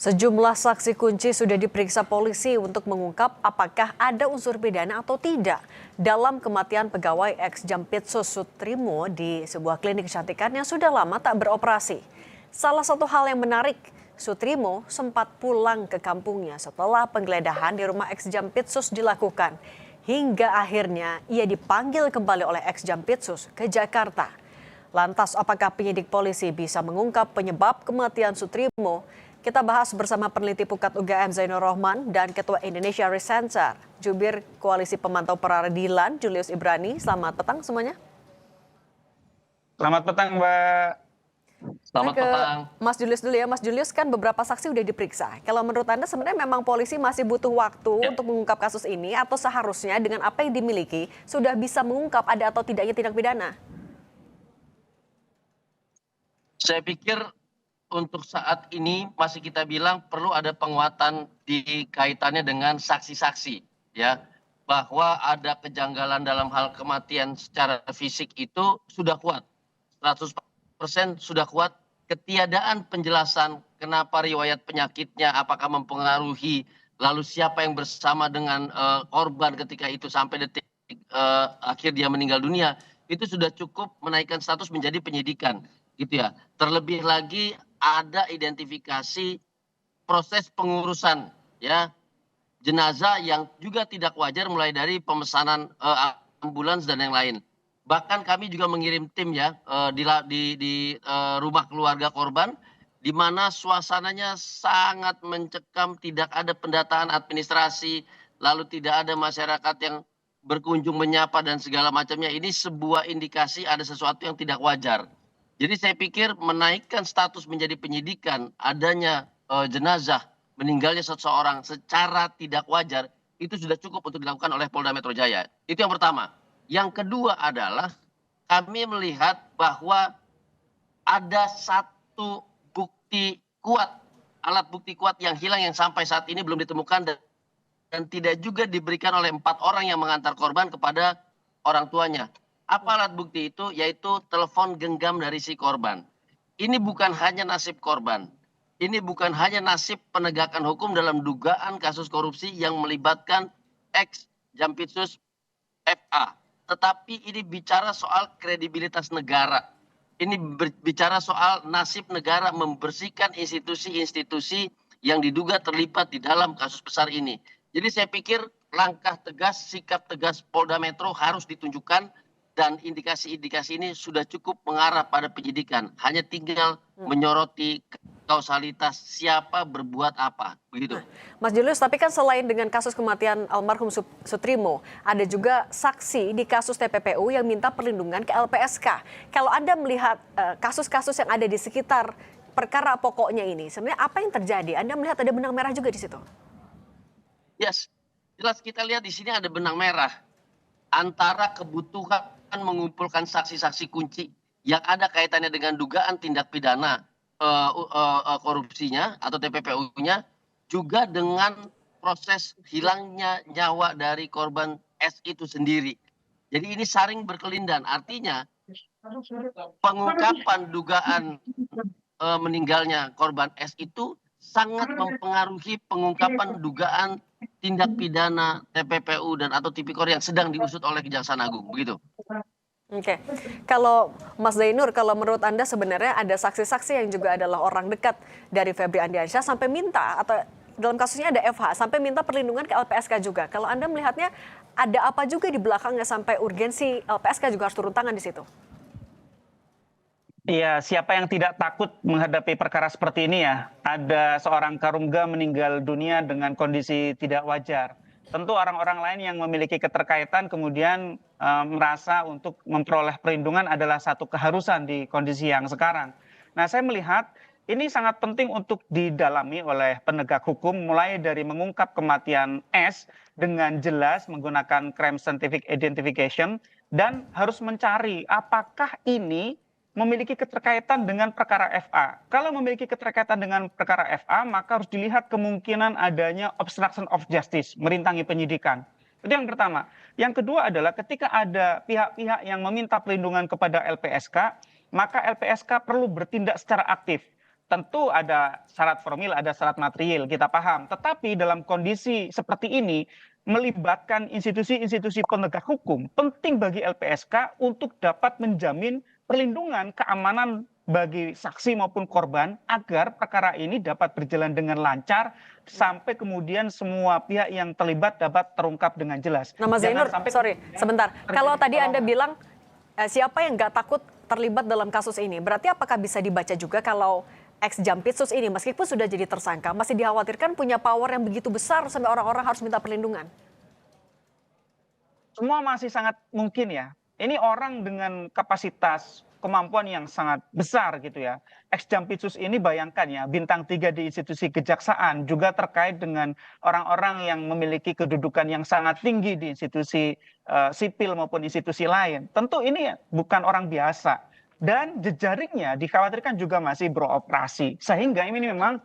Sejumlah saksi kunci sudah diperiksa polisi untuk mengungkap apakah ada unsur pidana atau tidak dalam kematian pegawai ex Jampitsus Sutrimo di sebuah klinik kecantikan yang sudah lama tak beroperasi. Salah satu hal yang menarik, Sutrimo sempat pulang ke kampungnya setelah penggeledahan di rumah ex Jampitsus dilakukan. Hingga akhirnya ia dipanggil kembali oleh ex Jampitsus ke Jakarta. Lantas apakah penyidik polisi bisa mengungkap penyebab kematian Sutrimo? Kita bahas bersama peneliti Pukat UGM Zainur Rohman dan Ketua Indonesia Risk Center, Jubir Koalisi Pemantau Peradilan Julius Ibrani. Selamat petang semuanya. Selamat petang, Mbak. Selamat petang. Mas Julius dulu ya. Mas Julius, kan beberapa saksi udah diperiksa. Kalau menurut Anda sebenarnya memang polisi masih butuh waktu untuk mengungkap kasus ini atau seharusnya dengan apa yang dimiliki sudah bisa mengungkap ada atau tidaknya tindak pidana? Saya pikir untuk saat ini masih kita bilang perlu ada penguatan di kaitannya dengan saksi-saksi, ya, bahwa ada kejanggalan dalam hal kematian secara fisik itu sudah kuat, 100% sudah kuat. Ketiadaan penjelasan kenapa riwayat penyakitnya, apakah mempengaruhi, lalu siapa yang bersama dengan korban ketika itu sampai detik akhir dia meninggal dunia, itu sudah cukup menaikkan status menjadi penyidikan, gitu ya. Terlebih lagi ada identifikasi proses pengurusan, ya, jenazah yang juga tidak wajar, mulai dari pemesanan ambulans dan yang lain. Bahkan kami juga mengirim tim, ya, di rumah keluarga korban, di mana suasananya sangat mencekam, tidak ada pendataan administrasi, lalu tidak ada masyarakat yang berkunjung menyapa dan segala macamnya. Ini sebuah indikasi ada sesuatu yang tidak wajar. Jadi saya pikir menaikkan status menjadi penyidikan, adanya jenazah meninggalnya seseorang secara tidak wajar, itu sudah cukup untuk dilakukan oleh Polda Metro Jaya. Itu yang pertama. Yang kedua adalah kami melihat bahwa ada satu bukti kuat, alat bukti kuat yang hilang yang sampai saat ini belum ditemukan dan tidak juga diberikan oleh 4 orang yang mengantar korban kepada orang tuanya. Apa alat bukti itu? Yaitu telepon genggam dari si korban. Ini bukan hanya nasib korban. Ini bukan hanya nasib penegakan hukum dalam dugaan kasus korupsi yang melibatkan ex Jampitsus FA. Tetapi ini bicara soal kredibilitas negara. Ini bicara soal nasib negara membersihkan institusi-institusi yang diduga terlibat di dalam kasus besar ini. Jadi saya pikir langkah tegas, sikap tegas Polda Metro harus ditunjukkan. Dan indikasi-indikasi ini sudah cukup mengarah pada penyidikan. Hanya tinggal menyoroti kausalitas siapa berbuat apa. Begitu. Mas Julius, tapi kan selain dengan kasus kematian almarhum Sutrimo, ada juga saksi di kasus TPPU yang minta perlindungan ke LPSK. Kalau Anda melihat kasus-kasus yang ada di sekitar perkara pokoknya ini, sebenarnya apa yang terjadi? Anda melihat ada benang merah juga di situ? Yes, jelas kita lihat di sini ada benang merah antara kebutuhan mengumpulkan saksi-saksi kunci yang ada kaitannya dengan dugaan tindak pidana korupsinya atau TPPU-nya, juga dengan proses hilangnya nyawa dari korban S itu sendiri. Jadi ini saling berkelindan, artinya pengungkapan dugaan meninggalnya korban S itu sangat mempengaruhi pengungkapan dugaan tindak pidana TPPU dan atau Tipikor yang sedang diusut oleh Kejaksaan Agung, begitu. Oke, kalau Mas Zainur, kalau menurut Anda sebenarnya ada saksi-saksi yang juga adalah orang dekat dari Febri Ardiansyah sampai minta, atau dalam kasusnya ada FH, sampai minta perlindungan ke LPSK juga. Kalau Anda melihatnya ada apa juga di belakangnya sampai urgensi LPSK juga harus turun tangan di situ? Iya, siapa yang tidak takut menghadapi perkara seperti ini ya? Ada seorang karungga meninggal dunia dengan kondisi tidak wajar. Tentu orang-orang lain yang memiliki keterkaitan kemudian merasa untuk memperoleh perlindungan adalah satu keharusan di kondisi yang sekarang. Nah, saya melihat ini sangat penting untuk didalami oleh penegak hukum, mulai dari mengungkap kematian S dengan jelas menggunakan crime scientific identification, dan harus mencari apakah ini memiliki keterkaitan dengan perkara FA. Kalau memiliki keterkaitan dengan perkara FA, maka harus dilihat kemungkinan adanya obstruction of justice, merintangi penyidikan. Itu yang pertama. Yang kedua adalah ketika ada pihak-pihak yang meminta perlindungan kepada LPSK, maka LPSK perlu bertindak secara aktif. tentu ada syarat formil, ada syarat material, kita paham. Tetapi dalam kondisi seperti ini, melibatkan institusi-institusi penegak hukum penting bagi LPSK untuk dapat menjamin perlindungan keamanan bagi saksi maupun korban agar perkara ini dapat berjalan dengan lancar sampai kemudian semua pihak yang terlibat dapat terungkap dengan jelas. Nah, Mas Zainur, sorry, sebentar. Kalau tadi Anda bilang siapa yang nggak takut terlibat dalam kasus ini, berarti apakah bisa dibaca juga kalau ex Jampitsus ini meskipun sudah jadi tersangka masih dikhawatirkan punya power yang begitu besar sampai orang-orang harus minta perlindungan? Semua masih sangat mungkin ya. Ini orang dengan kapasitas kemampuan yang sangat besar gitu ya. Ex Jampitsus ini bayangkan ya, bintang 3 di institusi kejaksaan, juga terkait dengan orang-orang yang memiliki kedudukan yang sangat tinggi di institusi sipil maupun institusi lain. Tentu ini bukan orang biasa. Dan jejaringnya dikhawatirkan juga masih beroperasi. Sehingga ini memang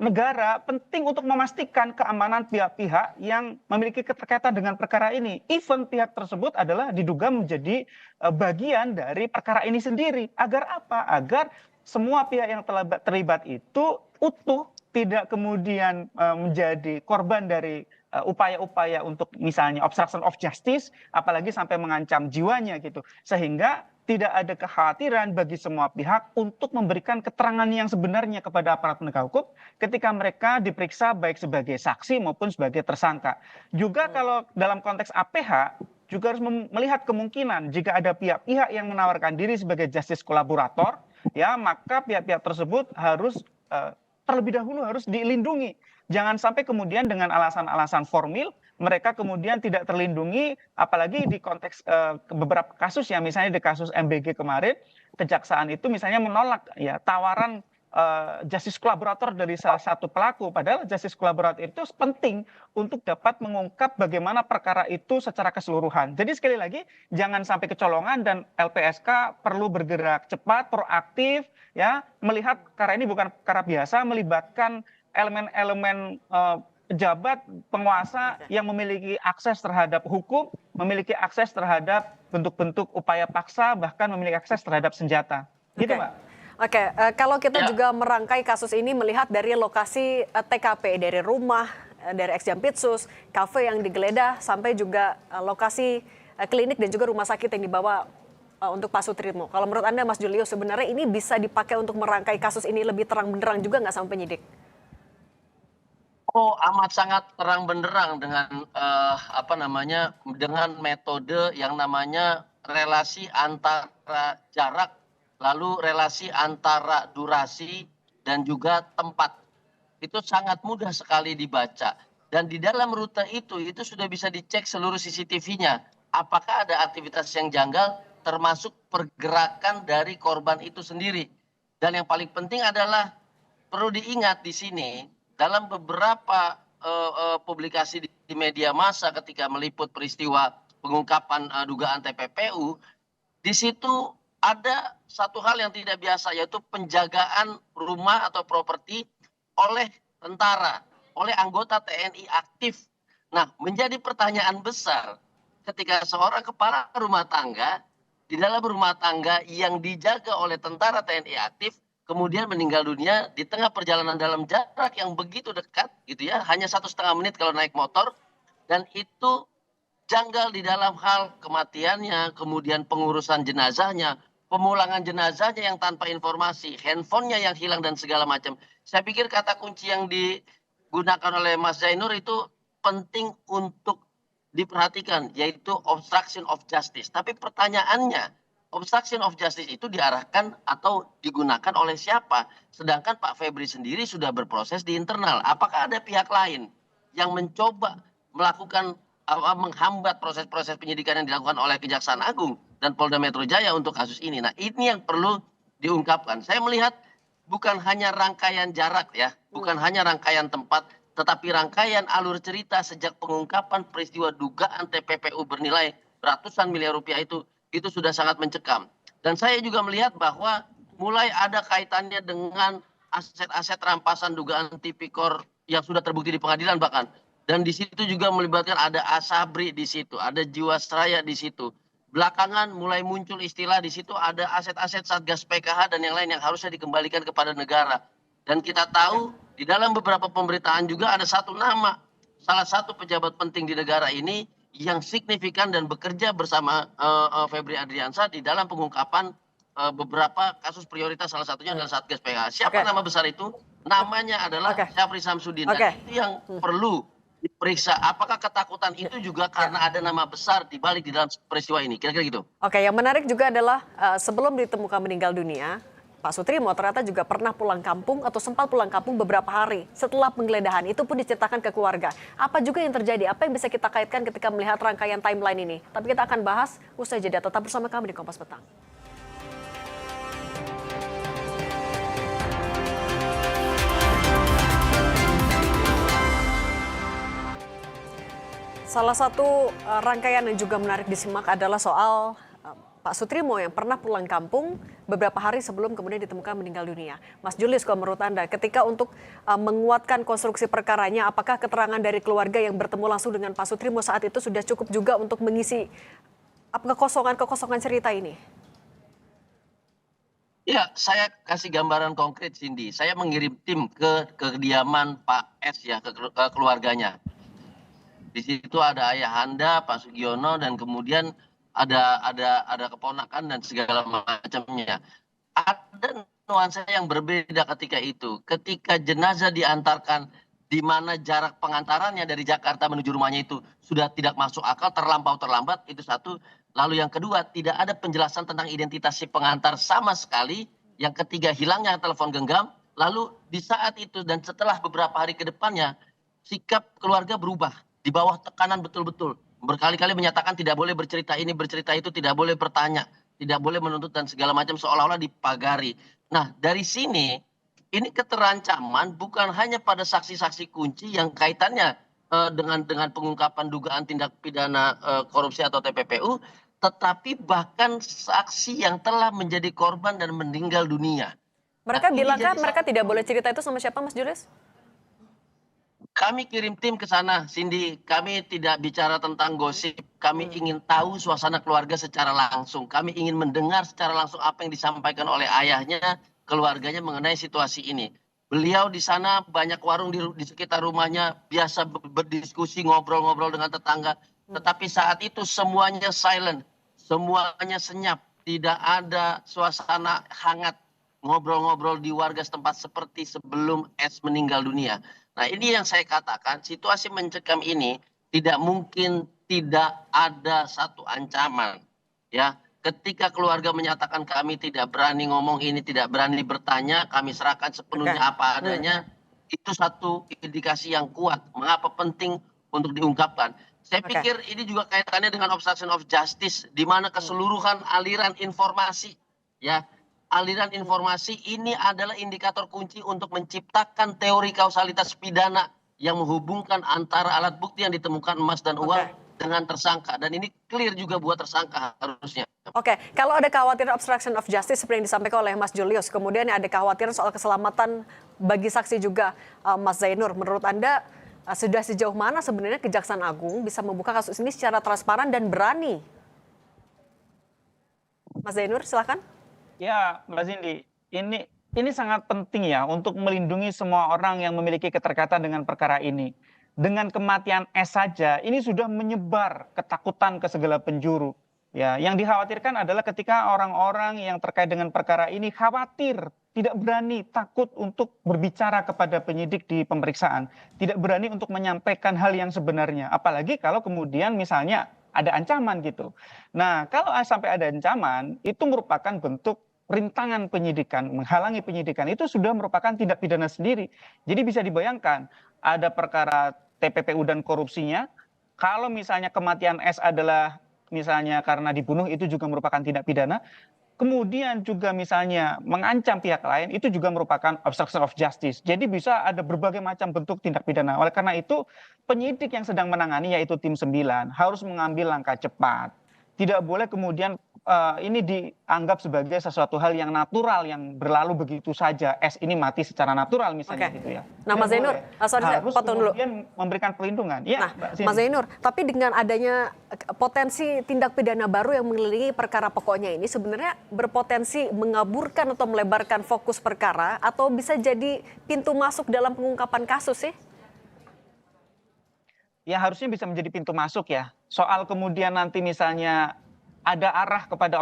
negara penting untuk memastikan keamanan pihak-pihak yang memiliki keterkaitan dengan perkara ini. Even pihak tersebut adalah diduga menjadi bagian dari perkara ini sendiri. Agar apa? Agar semua pihak yang terlibat itu utuh, tidak kemudian menjadi korban dari upaya-upaya untuk misalnya obstruction of justice, apalagi sampai mengancam jiwanya gitu. Sehingga tidak ada kekhawatiran bagi semua pihak untuk memberikan keterangan yang sebenarnya kepada aparat penegak hukum ketika mereka diperiksa baik sebagai saksi maupun sebagai tersangka. Juga kalau dalam konteks APH juga harus melihat kemungkinan jika ada pihak-pihak yang menawarkan diri sebagai justice kolaborator, ya maka pihak-pihak tersebut harus terlebih dahulu harus dilindungi. Jangan sampai kemudian dengan alasan-alasan formil mereka kemudian tidak terlindungi, apalagi di konteks beberapa kasus ya, misalnya di kasus MBG kemarin, kejaksaan itu misalnya menolak ya tawaran justice kolaborator dari salah satu pelaku, padahal justice kolaborator itu penting untuk dapat mengungkap bagaimana perkara itu secara keseluruhan. Jadi sekali lagi jangan sampai kecolongan dan LPSK perlu bergerak cepat, proaktif ya, melihat perkara ini bukan perkara biasa, melibatkan elemen-elemen pejabat penguasa yang memiliki akses terhadap hukum, memiliki akses terhadap bentuk-bentuk upaya paksa, bahkan memiliki akses terhadap senjata. Gitu, Mbak. Oke, kalau kita juga merangkai kasus ini melihat dari lokasi TKP, dari rumah, dari ex Jampitsus, kafe yang digeledah, sampai juga lokasi klinik dan juga rumah sakit yang dibawa untuk Pak Sutrimo. Kalau menurut Anda, Mas Julio, sebenarnya ini bisa dipakai untuk merangkai kasus ini lebih terang benderang juga nggak sama penyidik? Oh, amat sangat terang benderang dengan dengan metode yang namanya relasi antara jarak, lalu relasi antara durasi dan juga tempat. Itu sangat mudah sekali dibaca. Dan di dalam rute itu sudah bisa dicek seluruh CCTV-nya. Apakah ada aktivitas yang janggal termasuk pergerakan dari korban itu sendiri. Dan yang paling penting adalah perlu diingat di sini, dalam beberapa publikasi di media massa ketika meliput peristiwa pengungkapan dugaan TPPU, di situ ada satu hal yang tidak biasa, yaitu penjagaan rumah atau properti oleh tentara, oleh anggota TNI aktif. Nah, menjadi pertanyaan besar ketika seorang kepala rumah tangga di dalam rumah tangga yang dijaga oleh tentara TNI aktif kemudian meninggal dunia di tengah perjalanan dalam jarak yang begitu dekat gitu ya, hanya 1,5 menit kalau naik motor, dan itu janggal di dalam hal kematiannya, kemudian pengurusan jenazahnya, pemulangan jenazahnya yang tanpa informasi, handphonenya yang hilang dan segala macam. Saya pikir kata kunci yang digunakan oleh Mas Zainur itu penting untuk diperhatikan, yaitu obstruction of justice. Tapi pertanyaannya, obstruction of justice itu diarahkan atau digunakan oleh siapa? Sedangkan Pak Febri sendiri sudah berproses di internal. Apakah ada pihak lain yang mencoba melakukan menghambat proses-proses penyidikan yang dilakukan oleh Kejaksaan Agung dan Polda Metro Jaya untuk kasus ini? Nah, ini yang perlu diungkapkan. Saya melihat bukan hanya rangkaian jarak ya, bukan hanya rangkaian tempat, tetapi rangkaian alur cerita sejak pengungkapan peristiwa dugaan TPPU bernilai ratusan miliar rupiah itu sudah sangat mencekam. Dan saya juga melihat bahwa mulai ada kaitannya dengan aset-aset rampasan dugaan tipikor yang sudah terbukti di pengadilan bahkan. Dan di situ juga melibatkan ada Asabri di situ, ada Jiwasraya di situ. Belakangan mulai muncul istilah di situ ada aset-aset Satgas PKH dan yang lain yang harusnya dikembalikan kepada negara. Dan kita tahu di dalam beberapa pemberitaan juga ada satu nama, salah satu pejabat penting di negara ini yang signifikan dan bekerja bersama Febri Adriansyah di dalam pengungkapan beberapa kasus prioritas, salah satunya adalah Satgas PH. Siapa nama besar itu? Namanya adalah Syafri Samsudin. Dan itu yang perlu diperiksa. Apakah ketakutan itu juga karena ada nama besar di balik di dalam peristiwa ini? Kira-kira gitu. Oke, yang menarik juga adalah sebelum ditemukan meninggal dunia, Pak Sutrimo ternyata juga pernah pulang kampung atau sempat pulang kampung beberapa hari setelah penggeledahan. Itu pun diceritakan ke keluarga. Apa juga yang terjadi? Apa yang bisa kita kaitkan ketika melihat rangkaian timeline ini? Tapi kita akan bahas usai jeda. Tetap bersama kami di Kompas Petang. Salah satu rangkaian yang juga menarik disimak adalah soal Pak Sutrimo yang pernah pulang kampung beberapa hari sebelum kemudian ditemukan meninggal dunia. Mas Julius, kalau menurut Anda, ketika untuk menguatkan konstruksi perkaranya, apakah keterangan dari keluarga yang bertemu langsung dengan Pak Sutrimo saat itu sudah cukup juga untuk mengisi kekosongan cerita ini? Ya, saya kasih gambaran konkret, Cindy. Saya mengirim tim ke kediaman Pak S ya, ke keluarganya. Di situ ada ayahanda, Pak Sugiono, dan kemudian ada keponakan dan segala macamnya. Ada nuansa yang berbeda ketika itu. Ketika jenazah diantarkan, di mana jarak pengantarannya dari Jakarta menuju rumahnya itu sudah tidak masuk akal, terlampau terlambat, itu satu. Lalu yang kedua, tidak ada penjelasan tentang identitas si pengantar sama sekali. Yang ketiga, hilangnya telepon genggam. Lalu di saat itu dan setelah beberapa hari ke depannya, sikap keluarga berubah. Di bawah tekanan betul-betul. Berkali-kali menyatakan tidak boleh bercerita ini, bercerita itu, tidak boleh bertanya, tidak boleh menuntut dan segala macam, seolah-olah dipagari. Nah, dari sini ini keterancaman bukan hanya pada saksi-saksi kunci yang kaitannya dengan pengungkapan dugaan tindak pidana korupsi atau TPPU, tetapi bahkan saksi yang telah menjadi korban dan meninggal dunia. Mereka bilangkah mereka tidak boleh cerita itu sama siapa, Mas Julius? Kami kirim tim ke sana, Cindy. Kami tidak bicara tentang gosip. Kami ingin tahu suasana keluarga secara langsung. Kami ingin mendengar secara langsung apa yang disampaikan oleh ayahnya, keluarganya mengenai situasi ini. Beliau di sana banyak warung di sekitar rumahnya, biasa berdiskusi, ngobrol-ngobrol dengan tetangga. Tetapi saat itu semuanya silent, semuanya senyap. Tidak ada suasana hangat ngobrol-ngobrol di warga setempat seperti sebelum S meninggal dunia. Nah, ini yang saya katakan, situasi mencekam ini tidak mungkin tidak ada satu ancaman. Ya, ketika keluarga menyatakan kami tidak berani ngomong ini, tidak berani bertanya, kami serahkan sepenuhnya apa adanya, itu satu indikasi yang kuat. Mengapa penting untuk diungkapkan? Saya pikir ini juga kaitannya dengan obstruction of justice, di mana keseluruhan aliran informasi, ya, aliran informasi ini adalah indikator kunci untuk menciptakan teori kausalitas pidana yang menghubungkan antara alat bukti yang ditemukan emas dan uang dengan tersangka. Dan ini clear juga buat tersangka harusnya. Oke, kalau ada kekhawatiran obstruction of justice seperti yang disampaikan oleh Mas Julius, kemudian ada kekhawatiran soal keselamatan bagi saksi juga Mas Zainur. Menurut Anda sudah sejauh mana sebenarnya Kejaksaan Agung bisa membuka kasus ini secara transparan dan berani? Mas Zainur, silakan. Ya, Mbak Cindy, ini sangat penting ya untuk melindungi semua orang yang memiliki keterkaitan dengan perkara ini. Dengan kematian S saja, ini sudah menyebar ketakutan ke segala penjuru. Ya, yang dikhawatirkan adalah ketika orang-orang yang terkait dengan perkara ini khawatir, tidak berani, takut untuk berbicara kepada penyidik di pemeriksaan, tidak berani untuk menyampaikan hal yang sebenarnya. Apalagi kalau kemudian misalnya ada ancaman gitu. Nah, kalau sampai ada ancaman, itu merupakan bentuk rintangan penyidikan, menghalangi penyidikan, itu sudah merupakan tindak pidana sendiri. Jadi bisa dibayangkan, ada perkara TPPU dan korupsinya, kalau misalnya kematian S adalah misalnya karena dibunuh, itu juga merupakan tindak pidana. Kemudian juga misalnya mengancam pihak lain, itu juga merupakan obstruction of justice. Jadi bisa ada berbagai macam bentuk tindak pidana. Oleh karena itu, penyidik yang sedang menangani, yaitu tim 9, harus mengambil langkah cepat. Tidak boleh kemudian ini dianggap sebagai sesuatu hal yang natural yang berlalu begitu saja. Es ini mati secara natural misalnya gitu ya. Nah, Mas Zainur, sorry, harus potong dulu. kemudian memberikan perlindungan. Ya, Nah, Mas Zainur, tapi dengan adanya potensi tindak pidana baru yang mengelilingi perkara pokoknya ini sebenarnya berpotensi mengaburkan atau melebarkan fokus perkara atau bisa jadi pintu masuk dalam pengungkapan kasus sih? Ya harusnya bisa menjadi pintu masuk ya. Soal kemudian nanti misalnya ada arah kepada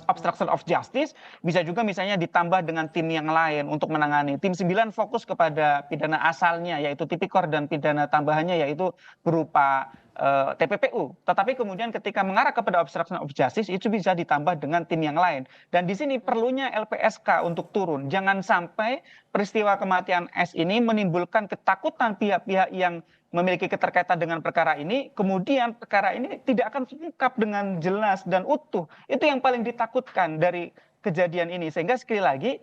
obstruction of justice, bisa juga misalnya ditambah dengan tim yang lain untuk menangani. Tim 9 fokus kepada pidana asalnya yaitu tipikor dan pidana tambahannya yaitu berupa TPPU. Tetapi kemudian ketika mengarah kepada obstruction of justice itu bisa ditambah dengan tim yang lain. Dan di sini perlunya LPSK untuk turun. Jangan sampai peristiwa kematian S ini menimbulkan ketakutan pihak-pihak yang memiliki keterkaitan dengan perkara ini, kemudian perkara ini tidak akan terungkap dengan jelas dan utuh. Itu yang paling ditakutkan dari kejadian ini. Sehingga sekali lagi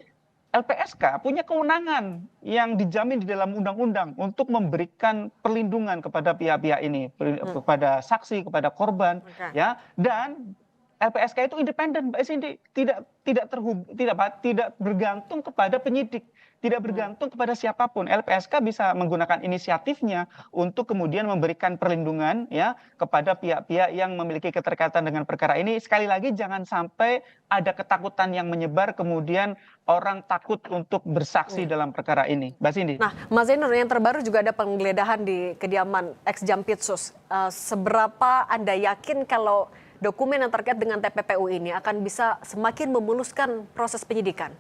LPSK punya kewenangan yang dijamin di dalam undang-undang untuk memberikan perlindungan kepada pihak-pihak ini, kepada saksi, kepada korban, ya. Dan LPSK itu independen, Mbak Cindy, tidak bergantung kepada penyidik, tidak bergantung kepada siapapun. LPSK bisa menggunakan inisiatifnya untuk kemudian memberikan perlindungan ya kepada pihak-pihak yang memiliki keterkaitan dengan perkara ini. Sekali lagi jangan sampai ada ketakutan yang menyebar kemudian orang takut untuk bersaksi dalam perkara ini. Mbak Cindy. Nah, Mas Zainur, yang terbaru juga ada penggeledahan di kediaman ex Jampitsus. Seberapa Anda yakin kalau dokumen yang terkait dengan TPPU ini akan bisa semakin memuluskan proses penyidikan?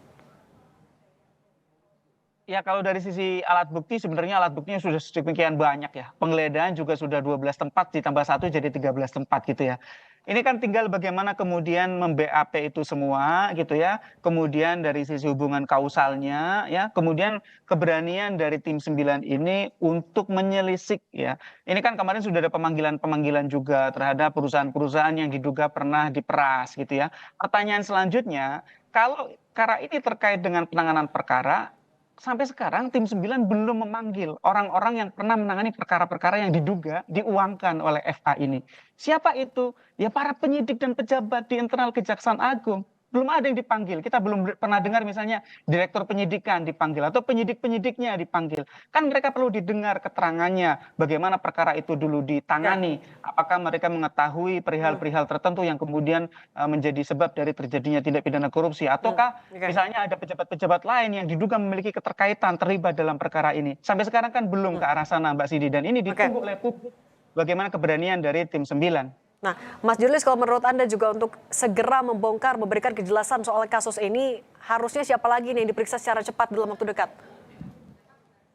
Ya kalau dari sisi alat bukti sebenarnya alat buktinya sudah sedemikian banyak ya. Penggeledahan juga sudah 12 tempat ditambah 1 jadi 13 tempat gitu ya. Ini kan tinggal bagaimana kemudian mem-BAP itu semua gitu ya. Kemudian dari sisi hubungan kausalnya ya. Kemudian keberanian dari tim 9 ini untuk menyelisik ya. Ini kan kemarin sudah ada pemanggilan-pemanggilan juga terhadap perusahaan-perusahaan yang diduga pernah diperas gitu ya. Pertanyaan selanjutnya, kalau perkara ini terkait dengan penanganan perkara, sampai sekarang tim 9 belum memanggil orang-orang yang pernah menangani perkara-perkara yang diduga diuangkan oleh FA ini. Siapa itu? Ya para penyidik dan pejabat di internal Kejaksaan Agung. Belum ada yang dipanggil. Kita belum pernah dengar misalnya direktur penyidikan dipanggil atau penyidik-penyidiknya dipanggil. Kan mereka perlu didengar keterangannya bagaimana perkara itu dulu ditangani. Apakah mereka mengetahui perihal-perihal tertentu yang kemudian menjadi sebab dari terjadinya tindak pidana korupsi. Ataukah misalnya ada pejabat-pejabat lain yang diduga memiliki keterkaitan terlibat dalam perkara ini. Sampai sekarang kan belum ke arah sana Mbak Sidi. Dan ini ditunggu oleh publik bagaimana keberanian dari tim 9. Nah, Mas Julius, kalau menurut Anda juga untuk segera membongkar, memberikan kejelasan soal kasus ini, harusnya siapa lagi nih yang diperiksa secara cepat dalam waktu dekat?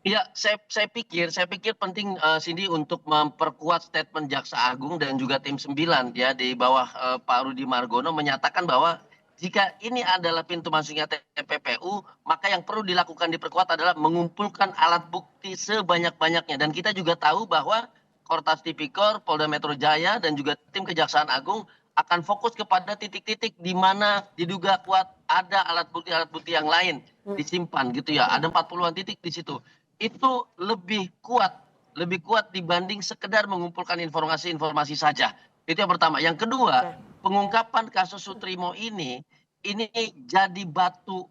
Ya, saya pikir penting Cindy untuk memperkuat statement Jaksa Agung dan juga tim 9 ya di bawah Pak Rudi Margono menyatakan bahwa jika ini adalah pintu masuknya TPPU, maka yang perlu dilakukan diperkuat adalah mengumpulkan alat bukti sebanyak-banyaknya. Dan kita juga tahu bahwa Kortas Tipikor, Polda Metro Jaya, dan juga tim Kejaksaan Agung akan fokus kepada titik-titik di mana diduga kuat ada alat bukti yang lain disimpan gitu ya. Ada 40-an titik di situ. Itu lebih kuat dibanding sekedar mengumpulkan informasi-informasi saja. Itu yang pertama. Yang kedua, pengungkapan kasus Sutrimo ini jadi batu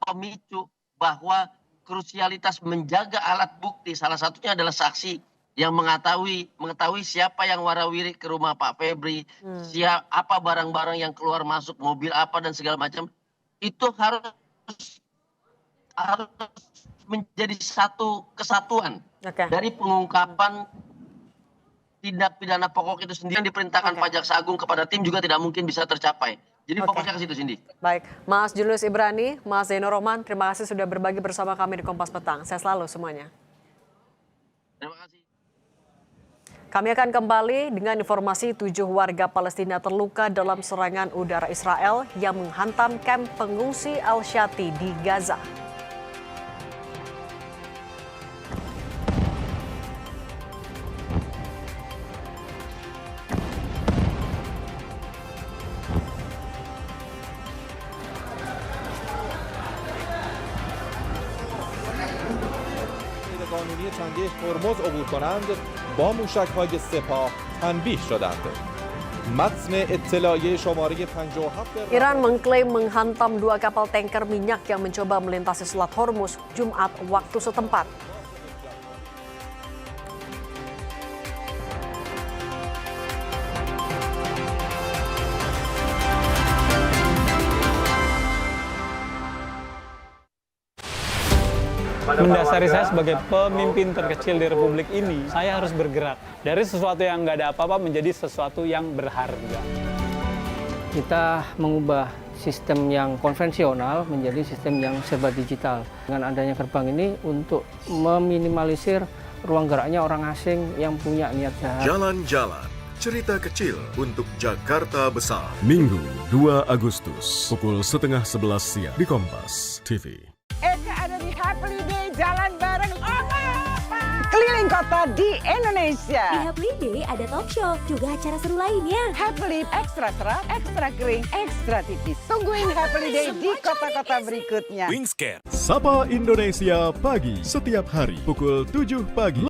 pemicu bahwa krusialitas menjaga alat bukti salah satunya adalah saksi yang mengetahui siapa yang warawiri ke rumah Pak Febri, apa barang-barang yang keluar masuk, mobil apa dan segala macam, itu harus menjadi satu kesatuan dari pengungkapan tindak pidana pokok itu sendiri yang diperintahkan Pak Jaksa Agung kepada tim juga tidak mungkin bisa tercapai. Jadi fokusnya ke situ, Cindy. Baik, Mas Julius Ibrani, Mas Zainur Rohman, terima kasih sudah berbagi bersama kami di Kompas Petang. Sehat selalu semuanya. Terima kasih. Kami akan kembali dengan informasi 7 warga Palestina terluka dalam serangan udara Israel yang menghantam kamp pengungsi Al-Shati di Gaza. هرمز عبور کنند با موشک‌های سپاه تنبیه شدند. متن اطلاعیه شماره 57 Iran mengklaim menghantam 2 kapal tanker minyak yang mencoba melintasi Selat Hormuz Jumat waktu setempat. Mendasari saya sebagai pemimpin terkecil di Republik ini, saya harus bergerak dari sesuatu yang nggak ada apa-apa menjadi sesuatu yang berharga. Kita mengubah sistem yang konvensional menjadi sistem yang serba digital. Dengan adanya gerbang ini untuk meminimalisir ruang geraknya orang asing yang punya niat jahat. Jalan-jalan, cerita kecil untuk Jakarta Besar. Minggu 2 Agustus pukul 10:30 siang di Kompas TV. Eka ada di Happily Day jalan bareng keliling kota di Indonesia. Di Happily Day ada talk show, juga acara seru lainnya. Happily ekstra serap, ekstra kering, ekstra tipis. Tungguin Happily Day di kota-kota berikutnya. Sapa Indonesia pagi setiap hari pukul 7 pagi.